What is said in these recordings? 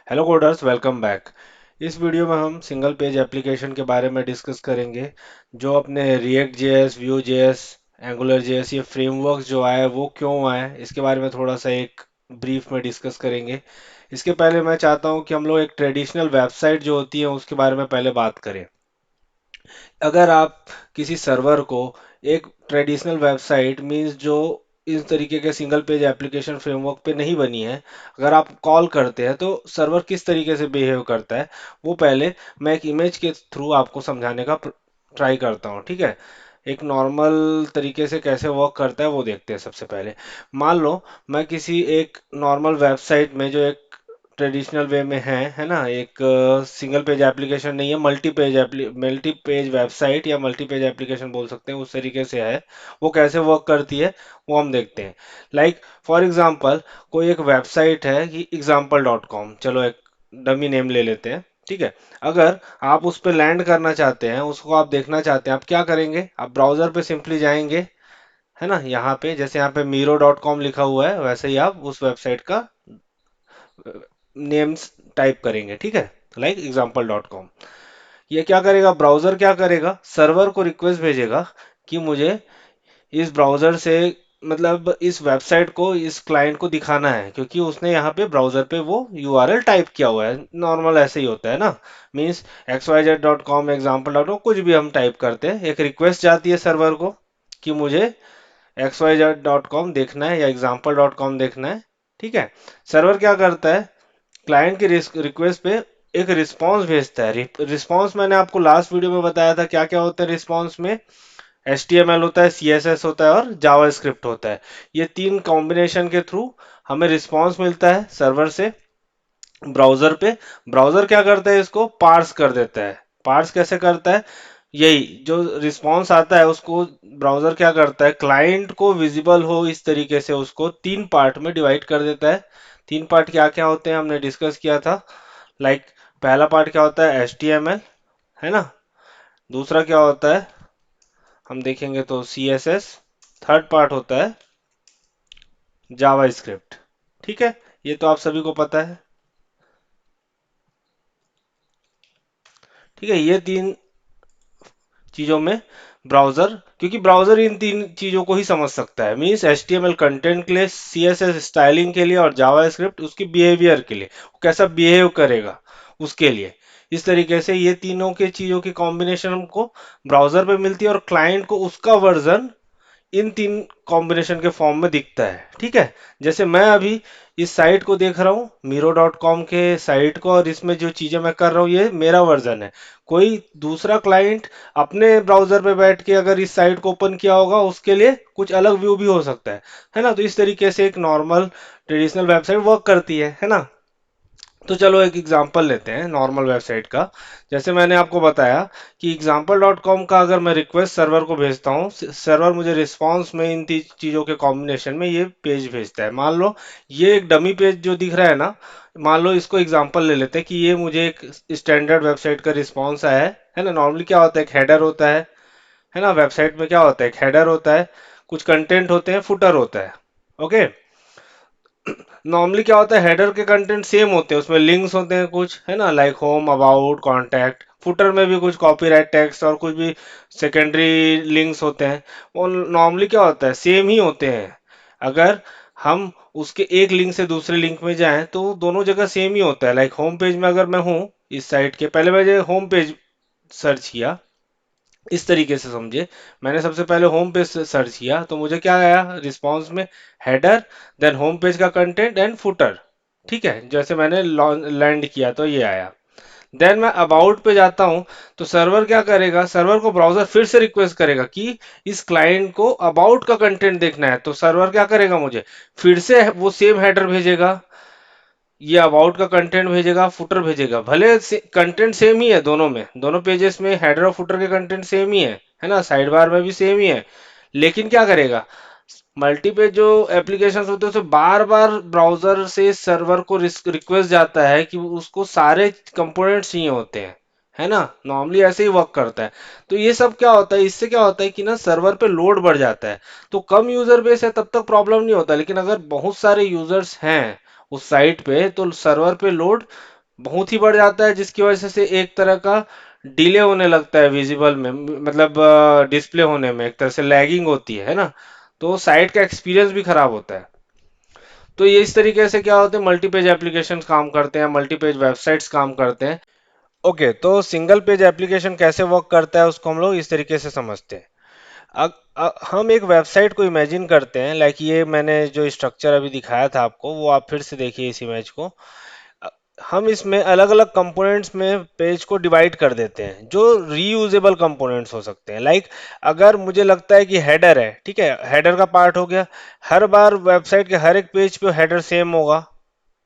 Hello coders, welcome back. इस video में हम सिंगल पेज एप्लीकेशन के बारे में डिस्कस करेंगे। जो अपने react JS, Vue JS, angular JS, ये फ्रेमवर्क्स जो आए वो क्यों आए, इसके बारे में थोड़ा सा एक ब्रीफ में डिस्कस करेंगे। इसके पहले मैं चाहता हूँ कि हम लोग एक ट्रेडिशनल वेबसाइट जो होती है उसके बारे में पहले बात करें। अगर आप किसी सर्वर को एक ट्रेडिशनल वेबसाइट मींस जो इस तरीके के सिंगल पेज एप्लीकेशन फ्रेमवर्क पे नहीं बनी है, अगर आप कॉल करते हैं तो सर्वर किस तरीके से बिहेव करता है, वो पहले मैं एक इमेज के थ्रू आपको समझाने का ट्राई करता हूँ। ठीक है, एक नॉर्मल तरीके से कैसे वर्क करता है वो देखते हैं। सबसे पहले मान लो मैं किसी एक नॉर्मल वेबसाइट में जो एक ट्रेडिशनल वे में है ना, एक सिंगल पेज एप्लीकेशन नहीं है, मल्टी पेज वेबसाइट या मल्टी पेज एप्लीकेशन बोल सकते हैं, उस तरीके से है। वो कैसे वर्क करती है वो हम देखते हैं। लाइक फॉर एग्जांपल, कोई एक वेबसाइट है कि example.com, चलो एक डमी नेम ले लेते हैं। ठीक है, अगर आप उस पर लैंड करना चाहते हैं, उसको आप देखना चाहते हैं, आप क्या करेंगे? आप ब्राउजर पे सिंपली जाएंगे, है ना। यहाँ पे जैसे यहाँ पे miro.com लिखा हुआ है, वैसे ही आप उस वेबसाइट का नेम्स टाइप करेंगे। ठीक है, लाइक example.com। ये क्या करेगा? ब्राउजर क्या करेगा? सर्वर को रिक्वेस्ट भेजेगा कि मुझे इस ब्राउजर से, मतलब इस वेबसाइट को इस क्लाइंट को दिखाना है, क्योंकि उसने यहाँ पे ब्राउजर पे वो यूआरएल टाइप किया हुआ है। नॉर्मल ऐसे ही होता है ना, मीन्स xyz.com, example.com, कुछ भी हम टाइप करते हैं, एक रिक्वेस्ट जाती है सर्वर को कि मुझे xyz.com देखना है या example.com देखना है। ठीक है, सर्वर क्या करता है? क्लाइंट की रिक्वेस्ट पे एक रिस्पांस भेजता है। रिस्पांस मैंने आपको लास्ट वीडियो में बताया था क्या क्या होता है रिस्पांस में। HTML होता है, CSS होता है और जावास्क्रिप्ट होता है। ये तीन कॉम्बिनेशन के थ्रू हमें रिस्पांस मिलता है सर्वर से ब्राउजर पे। ब्राउजर क्या करता है? इसको पार्स कर देता है। पार्स कैसे करता है? यही जो रिस्पांस आता है उसको ब्राउजर क्या करता है, क्लाइंट को विजिबल हो इस तरीके से उसको तीन पार्ट में डिवाइड कर देता है। तीन पार्ट क्या क्या होते हैं हमने डिस्कस किया था। लाइक पहला पार्ट क्या होता है? HTML, है ना। दूसरा क्या होता है हम देखेंगे तो CSS। थर्ड पार्ट होता है जावास्क्रिप्ट। ठीक है, ये तो आप सभी को पता है। ठीक है, ये तीन चीजों में ब्राउजर, क्योंकि ब्राउजर इन तीन चीजों को ही समझ सकता है, मींस HTML कंटेंट के लिए, CSS स्टाइलिंग के लिए और जावास्क्रिप्ट उसकी बिहेवियर के लिए, वो कैसा बिहेव करेगा उसके लिए। इस तरीके से ये तीनों के चीजों की कॉम्बिनेशन हमको ब्राउजर पे मिलती है और क्लाइंट को उसका वर्जन इन तीन कॉम्बिनेशन के फॉर्म में दिखता है। ठीक है, जैसे मैं अभी इस साइट को देख रहा हूँ, miro.com के साइट को, और इसमें जो चीजें मैं कर रहा हूँ ये मेरा वर्जन है। कोई दूसरा क्लाइंट अपने ब्राउजर पे बैठ के अगर इस साइट को ओपन किया होगा, उसके लिए कुछ अलग व्यू भी हो सकता है ना। तो इस तरीके से एक नॉर्मल ट्रेडिशनल वेबसाइट वर्क करती है ना। तो चलो एक एग्जांपल लेते हैं नॉर्मल वेबसाइट का। जैसे मैंने आपको बताया कि example.com का अगर मैं रिक्वेस्ट सर्वर को भेजता हूँ, सर्वर मुझे रिस्पांस में इन चीज़ों के कॉम्बिनेशन में ये पेज भेजता है। मान लो ये एक डमी पेज जो दिख रहा है ना, मान लो इसको एग्जांपल ले लेते हैं कि ये मुझे एक स्टैंडर्ड वेबसाइट का रिस्पांस आया है ना। नॉर्मली क्या होता है, एक हेडर होता है ना। वेबसाइट में क्या होता है, एक हेडर होता है, कुछ कंटेंट होते हैं, फुटर होता है। ओके, नॉर्मली क्या होता है, हेडर के कंटेंट सेम होते हैं, उसमें लिंक्स होते हैं कुछ, है ना, like home, about, contact. Footer में भी कुछ कॉपीराइट टेक्स्ट और कुछ भी सेकेंडरी लिंक्स होते हैं। वो नॉर्मली क्या होता है, सेम ही होते हैं। अगर हम उसके एक लिंक से दूसरे लिंक में जाएं तो दोनों जगह सेम ही होता है। लाइक होम पेज में अगर मैं हूँ इस साइट के, पहले मैंने होम पेज सर्च किया, इस तरीके से समझे। मैंने सबसे पहले होम पेज से सर्च किया तो मुझे क्या आया रिस्पांस में? हेडर, देन होम पेज का कंटेंट एंड फुटर। ठीक है, जैसे मैंने लैंड किया तो ये आया। देन मैं अबाउट पे जाता हूं, तो सर्वर क्या करेगा, सर्वर को ब्राउजर फिर से रिक्वेस्ट करेगा कि इस क्लाइंट को अबाउट का कंटेंट देखना है। तो सर्वर क्या करेगा, मुझे फिर से वो सेम हेडर भेजेगा, ये अबाउट का कंटेंट भेजेगा, फुटर भेजेगा। भले कंटेंट सेम ही है दोनों में, दोनों पेजेस में हेडर और फुटर के कंटेंट सेम ही है ना, साइड बार में भी सेम ही है। लेकिन क्या करेगा, मल्टी पेज जो एप्लीकेशन होते हैं उसमें बार बार ब्राउजर से सर्वर को रिक्वेस्ट जाता है कि उसको सारे कंपोनेंट्स चाहिए होते हैं, है ना। नॉर्मली ऐसे ही वर्क करता है। तो ये सब क्या होता है, इससे क्या होता है कि ना सर्वर पे लोड बढ़ जाता है। तो कम यूजर बेस है तब तक प्रॉब्लम नहीं होता, लेकिन अगर बहुत सारे यूजर्स हैं उस साइट पे तो सर्वर पे लोड बहुत ही बढ़ जाता है, जिसकी वजह से एक तरह का डिले होने लगता है विजिबल में, मतलब डिस्प्ले होने में एक तरह से लैगिंग होती है ना। तो साइट का एक्सपीरियंस भी खराब होता है। तो ये इस तरीके से क्या होते हैं, मल्टी पेज एप्लीकेशन काम करते हैं, मल्टी पेज वेबसाइट्स काम करते हैं। ओके, तो सिंगल पेज एप्लीकेशन कैसे वर्क करता है उसको हम लोग इस तरीके से समझते हैं। हम एक वेबसाइट को इमेजिन करते हैं, लाइक ये मैंने जो स्ट्रक्चर अभी दिखाया था आपको, वो आप फिर से देखिए इस इमेज को। अ, हम इसमें अलग अलग कंपोनेंट्स में पेज को डिवाइड कर देते हैं, जो रीयूजेबल कंपोनेंट्स हो सकते हैं। लाइक अगर मुझे लगता है कि हेडर है, ठीक है, हेडर का पार्ट हो गया। हर बार वेबसाइट के हर एक पेज पे हेडर सेम होगा,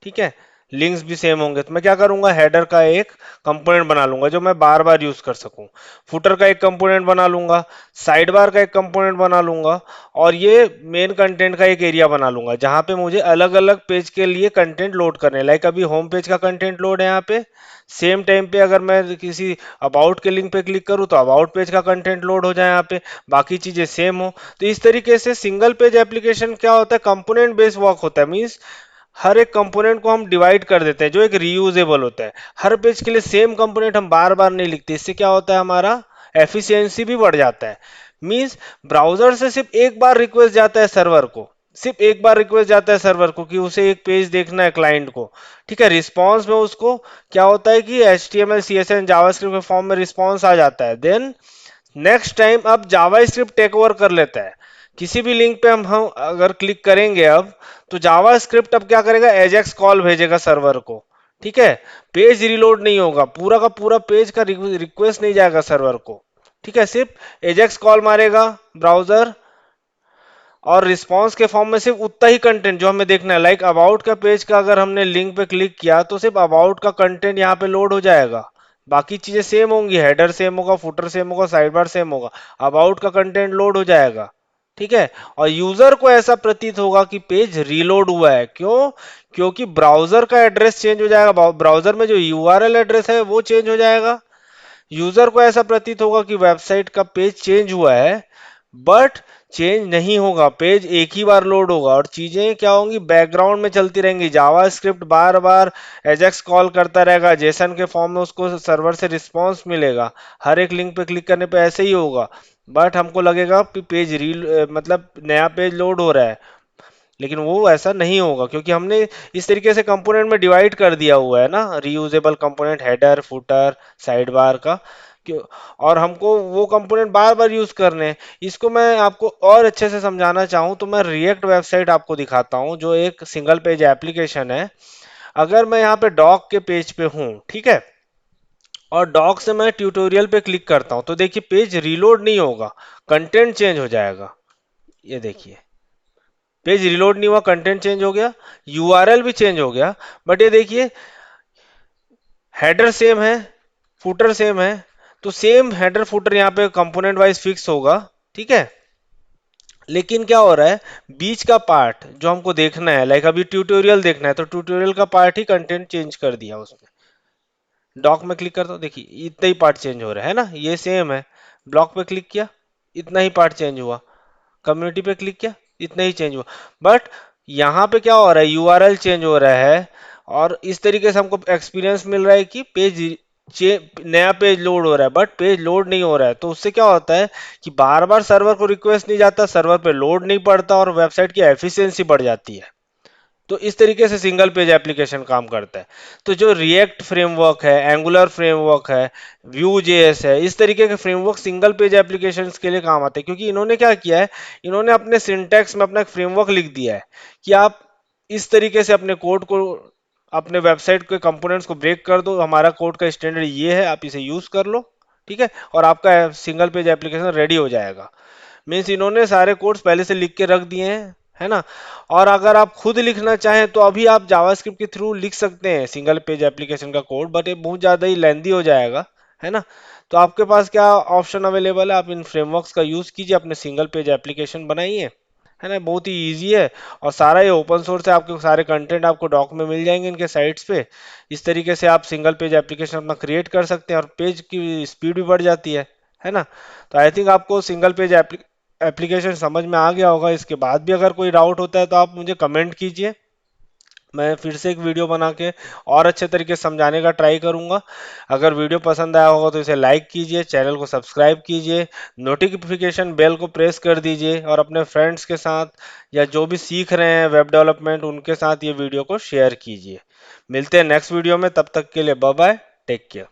ठीक है, लिंक्स भी सेम होंगे, तो मैं क्या करूंगा, हेडर का एक कंपोनेंट बना लूंगा जो मैं बार बार यूज कर सकूं। फुटर का एक कंपोनेंट बना लूंगा, साइड बार का एक कंपोनेंट बना लूंगा, और ये मेन कंटेंट का एक एरिया बना लूंगा जहां पे मुझे अलग अलग पेज के लिए कंटेंट लोड करने, लाइक अभी होम पेज का कंटेंट लोड है यहाँ पे। सेम टाइम पे अगर मैं किसी अबाउट के लिंक पे क्लिक करूँ तो अबाउट पेज का कंटेंट लोड हो जाए यहाँ पे, बाकी चीजें सेम हो। तो इस तरीके से सिंगल पेज एप्लीकेशन क्या होता है, कंपोनेंट बेस्ड वर्क होता है। मीन्स हर एक कंपोनेंट को हम डिवाइड कर देते हैं जो एक रीयूजेबल होता है। हर पेज के लिए सेम कंपोनेंट हम बार बार नहीं लिखते, इससे क्या होता है, हमारा एफिशिएंसी भी बढ़ जाता है। मींस ब्राउजर से सिर्फ एक बार रिक्वेस्ट जाता है सर्वर को, सिर्फ एक बार रिक्वेस्ट जाता है सर्वर को कि उसे एक पेज देखना है क्लाइंट को, ठीक है। रिस्पॉन्स में उसको क्या होता है कि HTML CSS जावास्क्रिप्ट के फॉर्म में रिस्पॉन्स आ जाता है। देन नेक्स्ट टाइम अब जावास्क्रिप्ट टेक ओवर कर लेता है। किसी भी लिंक पे हम अगर क्लिक करेंगे अब, तो जावास्क्रिप्ट अब क्या करेगा, एजेक्स कॉल भेजेगा सर्वर को, ठीक है। पेज रिलोड नहीं होगा, पूरा का पूरा पेज का रिक्वेस्ट नहीं जाएगा सर्वर को, ठीक है। सिर्फ एजेक्स कॉल मारेगा ब्राउजर, और रिस्पॉन्स के फॉर्म में सिर्फ उतना ही कंटेंट जो हमें देखना है, लाइक अबाउट का पेज का अगर हमने लिंक पे क्लिक किया तो सिर्फ अबाउट का कंटेंट यहाँ पे लोड हो जाएगा। बाकी चीजें सेम होंगी, हेडर सेम होगा, फुटर सेम होगा, साइड बार सेम होगा, अबाउट का कंटेंट लोड हो जाएगा, ठीक है। और यूजर को ऐसा प्रतीत होगा कि पेज रीलोड हुआ है। क्यों? क्योंकि ब्राउजर का एड्रेस चेंज हो जाएगा, ब्राउजर में जो यूआरएल एड्रेस है वो चेंज हो जाएगा। यूजर को ऐसा प्रतीत होगा कि वेबसाइट का पेज चेंज हुआ है, बट चेंज नहीं होगा, पेज एक ही बार लोड होगा और चीजें क्या होंगी, बैकग्राउंड में चलती रहेंगी। जावा स्क्रिप्ट बार बार एजेक्स कॉल करता रहेगा, जेसन के फॉर्म में उसको सर्वर से रिस्पॉन्स मिलेगा। हर एक लिंक पे क्लिक करने पे ऐसे ही होगा, बट हमको लगेगा कि पेज रील मतलब नया पेज लोड हो रहा है, लेकिन वो ऐसा नहीं होगा क्योंकि हमने इस तरीके से कंपोनेंट में डिवाइड कर दिया हुआ है ना, reusable component, header footer side bar का। क्यों? और हमको वो कंपोनेंट बार बार यूज करने हैं। इसको मैं आपको और अच्छे से समझाना चाहूँ तो मैं रिएक्ट वेबसाइट आपको दिखाता हूँ, जो एक सिंगल पेज एप्लीकेशन है। अगर मैं यहाँ पे डॉक के पेज पे हूँ, ठीक है, और डॉक से मैं ट्यूटोरियल पे क्लिक करता हूँ, तो देखिए पेज रीलोड नहीं होगा, कंटेंट चेंज हो जाएगा। ये देखिए, पेज रिलोड नहीं हुआ, कंटेंट चेंज हो गया, यूआरएल भी चेंज हो गया, बट ये देखिए हेडर सेम है, फुटर सेम है। तो सेम हेडर फुटर यहाँ पे कंपोनेंट वाइज फिक्स होगा, ठीक है। लेकिन क्या हो रहा है, बीच का पार्ट जो हमको देखना है, लाइक अभी ट्यूटोरियल देखना है, तो ट्यूटोरियल का पार्ट ही कंटेंट चेंज कर दिया उसने। डॉक में क्लिक करता हूँ, देखिए इतना ही पार्ट चेंज हो रहा है ना, ये सेम है। ब्लॉक पे क्लिक किया, इतना ही पार्ट चेंज हुआ। कम्युनिटी पे क्लिक किया, इतना ही चेंज हुआ। बट यहाँ पे क्या हो रहा है, यूआरएल चेंज हो रहा है, और इस तरीके से हमको एक्सपीरियंस मिल रहा है कि नया पेज लोड हो रहा है, बट पेज लोड नहीं हो रहा है। तो उससे क्या होता है कि बार बार सर्वर को रिक्वेस्ट नहीं जाता, सर्वर पे लोड नहीं पड़ता, और वेबसाइट की एफिशिएंसी बढ़ जाती है। तो इस तरीके से सिंगल पेज एप्लीकेशन काम करता है। तो जो रिएक्ट फ्रेमवर्क है, एंगुलर फ्रेमवर्क है, व्यू जेएस है, इस तरीके के फ्रेमवर्क सिंगल पेज एप्लीकेशंस के लिए काम आते हैं, क्योंकि इन्होंने क्या किया है, इन्होंने अपने सिंटैक्स में अपना एक फ्रेमवर्क लिख दिया है कि आप इस तरीके से अपने कोड को, अपने वेबसाइट के कंपोनेंट्स को ब्रेक कर दो, हमारा कोड का स्टैंडर्ड ये है, आप इसे यूज कर लो, ठीक है, और आपका सिंगल पेज एप्लीकेशन रेडी हो जाएगा। मीन्स इन्होंने सारे कोड्स पहले से लिख के रख दिए हैं, है ना। और अगर आप खुद लिखना चाहें तो अभी आप जावास्क्रिप्ट के थ्रू लिख सकते हैं सिंगल पेज एप्लीकेशन का कोड, बट ये बहुत ज़्यादा ही लेंदी हो जाएगा, है ना। तो आपके पास क्या ऑप्शन अवेलेबल है, आप इन फ्रेमवर्क्स का यूज़ कीजिए, अपने सिंगल पेज एप्लीकेशन बनाइए, है ना। बहुत ही ईजी है, और सारा ये ओपन सोर्स है, आपके सारे कंटेंट आपको डॉक में मिल जाएंगे इनके साइट्स पे। इस तरीके से आप सिंगल पेज एप्लीकेशन अपना क्रिएट कर सकते हैं, और पेज की स्पीड भी बढ़ जाती है ना। तो आई थिंक आपको सिंगल पेज एप्लीकेशन समझ में आ गया होगा। इसके बाद भी अगर कोई डाउट होता है तो आप मुझे कमेंट कीजिए, मैं फिर से एक वीडियो बना के और अच्छे तरीके से समझाने का ट्राई करूंगा। अगर वीडियो पसंद आया होगा तो इसे लाइक कीजिए, चैनल को सब्सक्राइब कीजिए, नोटिफिकेशन बेल को प्रेस कर दीजिए और अपने फ्रेंड्स के साथ या जो भी सीख रहे हैं वेब डेवलपमेंट उनके साथ ये वीडियो को शेयर कीजिए। मिलते हैं नेक्स्ट वीडियो में, तब तक के लिए बाय बाय, टेक केयर।